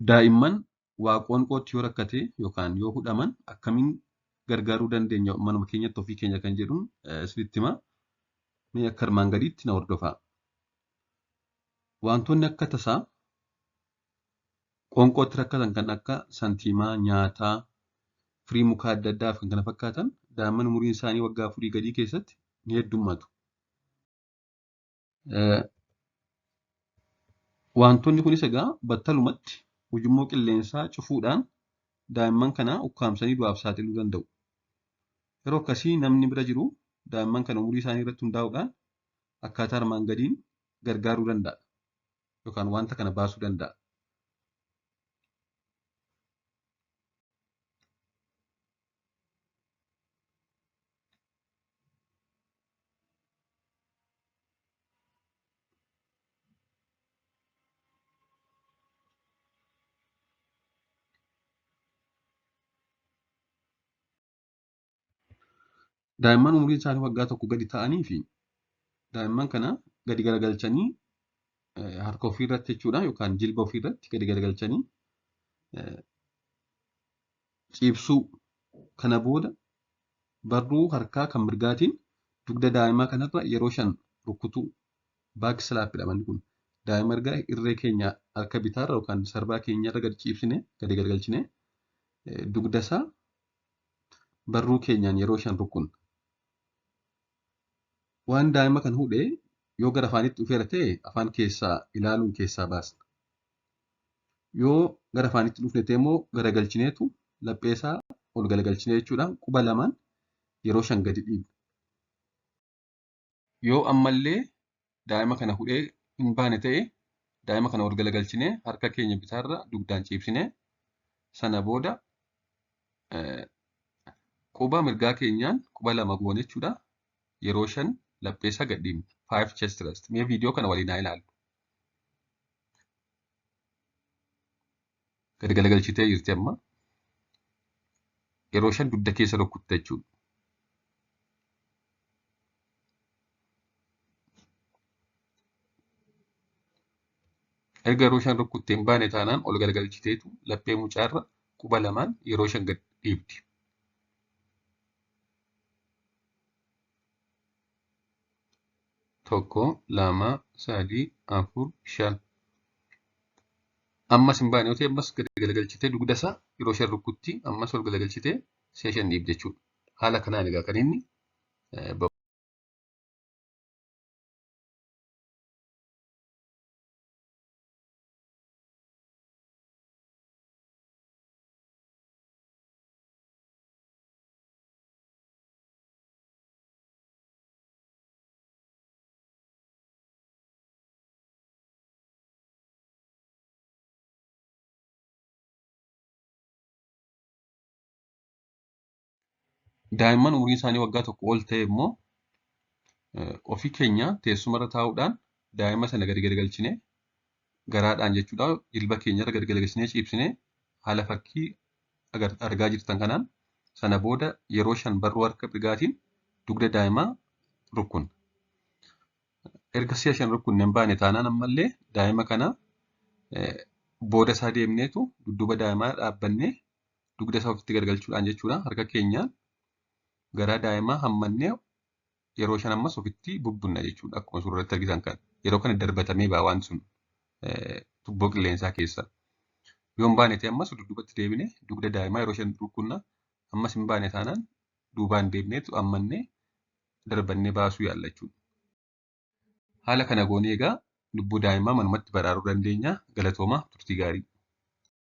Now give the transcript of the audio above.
Daa'imman waa qoonqootti yoo rakkate yookaan yoo hudhaman akkamiin gargaaruu dandeenya manuma keenyatti ofii keenya kan jedhuun isinitti himaa. Mee akka armaan gadiitti na hordofaa. Wantoonni akka tasaa qoonqootti rakkatan kan akka santiimaa, nyaataa, firii mukaa adda addaa fi kan kana fakkaatan daa'imman umuriin isaanii waggaa 4 gadii keessatti ni heddummatu. Wantoonni kunis egaa battalumatti ujummoo qilleensaa cufuudhaan daa'imman kana ukkaamsanii du'aaf saaxiluu danda'u. Yeroo akkasii namni bira jiru daa'imman kana umurii isaanii irratti hundaa'uudhaan akkaataa armaan gadiin gargaaruu danda'a yookaan wanta kana baasuu danda'a. Daa'imman umuriin isaanii waggaa tokko gadi ta'anii fi daa'imman kana gadi garagalchanii harka ofii irratti jechuudha yookaan jilba ofii irratti gadi garagalchanii ciibsuu. Kana booda barruu harkaa kan mirgaatiin dugda daa'imaa kanarra yeroo 5 rukutuu. Baak slaap jedhaman kun daa'ima erga irree keenya harka bitaarra yookaan sarbaa keenyarra gadi ciibsine gadi garagalchine dugda isaa barruu keenyaan yeroo 5 rukunna. Waan daa'ima kan hudhee yoo gara afaanitti dhufeera ta'e afaan keessaa ilaaluun keessaa baasna. Yoo gara afaanitti dhufne ta'e immoo garagalchineetu lapheesaa ol galagalchinee jechuudhaan quba lamaan yeroo 5 gadi dhiibna. Yoo ammallee daa'ima kana hudhee hin baane ta'e daa'ima kana ol galagalchinee harka keenya bitaarra dugdaan ciibsine sana booda quba mirgaa keenyaan quba 2 goone jechuudha. Yeroo 5 lapheesaa gad dhiibna. 5 chest rest. Mee viidiyoo kana waliin haa ilaallu. Gadi galagalchitee jirti amma. Yeroo 5 dugda keessa rukutte jechuudha. Erga yeroo 5 rukuttee hin baane taanaan ol galagalchiteetu laphee mucaarra quba lamaan yeroo 5 gad dhiibdi. Tokko, lama, sadii, afur, 5. Ammas hin baane yoo ta'e ammas gadi galagalchitee dugda isaa yeroo 5 rukutti ammas ol galagalchitee 5 dhiibdi jechuudha. Haala kanaan egaa kan inni daa'imman umuriin isaanii waggaa tokko ol ta'e immoo ofii keenya teessumarra taa'uudhaan daa'ima sana gadi garagalchine garaadhaan jechuudha jilba keenyarra gadi garagalchinee ciibsine haala fakkii argaa jirtan kanaan sana booda yeroo 5 barruu harka mirgaatiin dugda daa'imaa rukunna. Erga 5 rukunne hin baane taanaan ammallee daa'ima kana booda isaa deemneetu dudduuba daa'imaa dhaabbannee dugda isaa ofitti garagalchuudhaan jechuudha harka keenyaan garaa daa'imaa hammannee yeroo 5 ammas ofitti bubbunna jechuudha. Akkuma suurarratti argitan kan yeroo kana darbatamee ba'a waan sun tubboo qilleensaa keessa. Yoo hin baane ta'e ammas dudduubatti deebine dugda daa'imaa yeroo 5 rukunna ammas hin baane taanaan duubaan deebneetu hammannee darbannee baasuu yaalla jechuudha. Haala kana goonee egaa lubbuu daa'imaa manumatti baraaruu dandeenya. Galatoomaa turtii gaarii.